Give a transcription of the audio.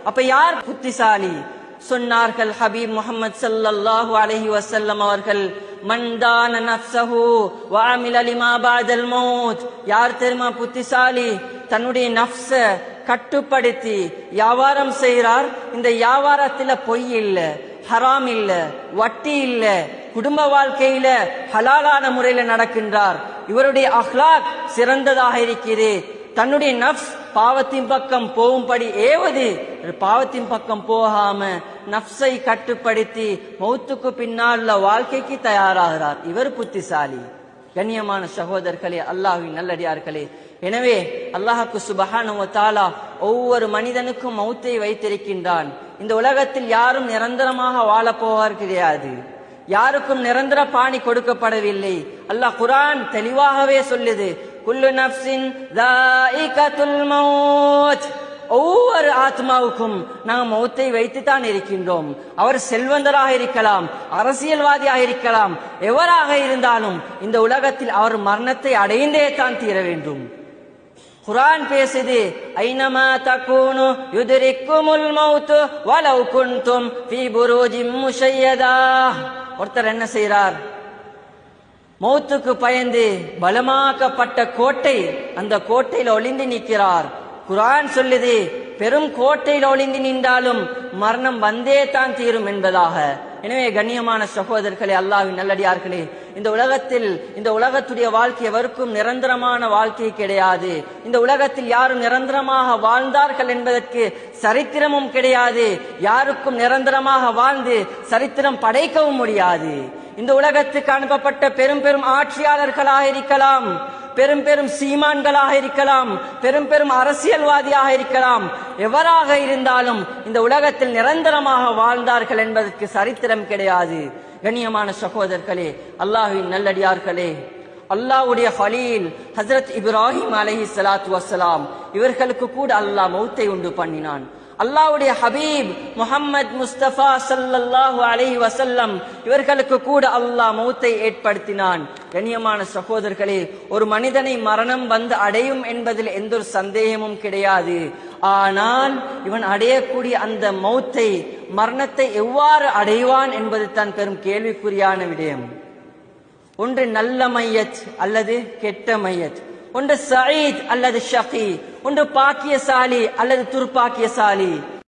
அப்ப யார் புத்திசாலி? சொன்னார்கள் ஹபீப் முஹம்மது ஸல்லல்லாஹு அலைஹி வஸல்லம் அவர்கள், மன்தான நஃப்ஸஹு வ அமில லிமா பஅதல் மௌத். யார் தெரியுமா புத்திசாலி? தன்னுடைய நஃப்ஸ கட்டுப்படுத்தி வியாபாரம் செய்கிறார். இந்த வியாபாரத்துல பொய் இல்ல, ஹராம் இல்ல, வட்டி இல்ல, குடும்ப வாழ்க்கையில ஹலாலான முறையில நடக்கின்றார். இவருடைய அஹ்லாக் சிறந்ததாக இருக்கிறது. தன்னுடைய நஃப்ஸ் பாவத்தின் பக்கம் போகும்படி ஏவது, பாவத்தின் பக்கம் போகாம நஃப்ஸை கட்டுப்படுத்தி மௌத்துக்கு பின்னால் வாழ்க்கைக்கு தயாராகிறார். இவர் புத்திசாலி. கண்ணியமான சகோதரர்களே, அல்லாஹ்வின் நல்லடியார்களே, எனவே அல்லாஹ்வுக்கு சுப்ஹானஹு வ தஆலா ஒவ்வொரு மனிதனுக்கும் மௌத்தை வைத்திருக்கின்றான். இந்த உலகத்தில் யாரும் நிரந்தரமாக வாழப் போவார் கிடையாது. யாருக்கும் நிரந்தர பாணி கொடுக்கப்படவில்லை. அல்லாஹ் குர்ஆன் தெளிவாகவே சொல்லுது, குல்லு நஃப்ஸின் ذائقத்துல் மௌத். ஒவ்வொரு ஆத்மாவுக்கும் நாம் மௌத்தை வைத்துத்தான் இருக்கின்றோம். அவர் செல்வந்தராக இருக்கலாம், அரசியல்வாதியாக இருக்கலாம், எவராக இருந்தாலும் இந்த உலகத்தில் அவர் மரணத்தை அடைந்தே தான் தீர வேண்டும். குர்ஆன் பேசுது, ஐனமா தகூனு யுத்ரிக்குமுல் மௌத் வலவ் குன்தும் ஃபீ புரூஜின் முஷய்யதா. ஒருத்தர் என்ன செய்றார்? மௌத்துக்கு பயந்து பலமாக்கப்பட்ட கோட்டை, அந்த கோட்டையில் ஒளிந்து நிற்கிறார். குர்ஆன் சொல்லுது, பெரும் கோட்டையில் ஒளிந்து நின்றாலும் மரணம் வந்தே தான் தீரும் என்பதாக. எனவே கண்ணியமான சகோதரர்களே, அல்லாஹ்வின் நல்லடியார்களே, இந்த உலகத்தில் இந்த உலகத்துடைய வாழ்க்கை எவருக்கும் நிரந்தரமான வாழ்க்கை கிடையாது. இந்த உலகத்தில் யாரும் நிரந்தரமாக வாழ்ந்தார்கள் என்பதற்கு சரித்திரமும் கிடையாது. யாருக்கும் நிரந்தரமாக வாழ்ந்து சரித்திரம் படைக்கவும் முடியாது. இந்த உலகத்துக்கு அனுப்பப்பட்ட பெரும் பெரும் ஆட்சியாளர்களாக இருக்கலாம், பெரும் பெரும் சீமான்களாக இருக்கலாம், பெரும் பெரும் அரசியல்வாதியாக இருக்கலாம், எவராக இருந்தாலும் இந்த உலகத்தில் நிரந்தரமாக வாழ்ந்தார்கள் என்பதற்கு சரித்திரம் கிடையாது. கண்ணியமான சகோதரர்களே, அல்லாஹ்வின் நல்லடியார்களே, அல்லாஹ்வுடைய ஹலீல் ஹஜ்ரத் இப்ராஹிம் அலைஹிஸ்ஸலாத்து வஸ்ஸலாம் இவர்களுக்கு கூட அல்லாஹ் மௌத்தை உண்டு பண்ணினான். அல்லாஹ்வுடைய ஹபீப் முஹம்மது முஸ்தபா ஸல்லல்லாஹு அலைஹி வஸல்லம் இவர்களுக்கு கூட அல்லாஹ் மௌத்தை ஏற்படுத்தினான். கண்ணியமான சகோதரர்களே, ஒரு மனிதனை மரணம் வந்து அடையும் என்பதில் எந்த ஒரு சந்தேகமும் கிடையாது. ஆனால் இவன் அடையக்கூடிய அந்த மௌத்தை, மரணத்தை எவ்வாறு அடைவான் என்பது தான் பெரும் கேள்விக்குறியான விடயம். ஒன்று நல்ல மையத் அல்லது கெட்ட மையத், ஒன்று சயீத் அல்லது ஷகி, ஒன்று பாக்கியசாலி அல்லது துர்பாக்கியசாலி.